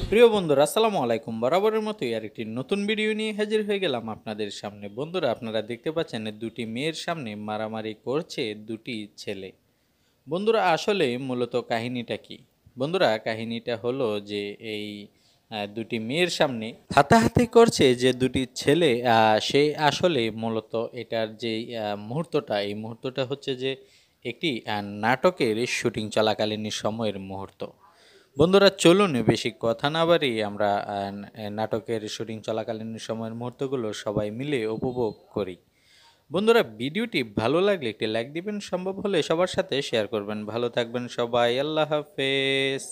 প্রিয় বন্ধুরা আসসালামু আলাইকুম। বরাবরের মতোই আরেকটি নতুন ভিডিও নিয়ে হাজির হয়ে গেলাম আপনাদের সামনে। বন্ধুরা আপনারা দেখতে পাচ্ছেন দুটি মেয়ের সামনে মারামারি করছে দুটি ছেলে। বন্ধুরা আসলে মূলত কাহিনীটা কি? বন্ধুরা কাহিনীটা হলো যে এই দুটি মেয়ের সামনে হাতাহাতি করছে যে দুটি ছেলে, সে আসলে মূলত এটার যে মুহূর্তটা, এই মুহূর্তটা হচ্ছে যে একটি নাটকের শুটিং চলাকালীন সময়ের মুহূর্ত। বন্ধুরা চলুন বেশি কথা না বাড়িয়ে আমরা নাটকের শুটিং চলাকালীন সময়ের মুহূর্তগুলো সবাই মিলে উপভোগ করি। বন্ধুরা ভিডিওটি ভালো লাগলে একটি লাইক দিবেন, সম্ভব হলে সবার সাথে শেয়ার করবেন। ভালো থাকবেন সবাই, আল্লাহ হাফেজ।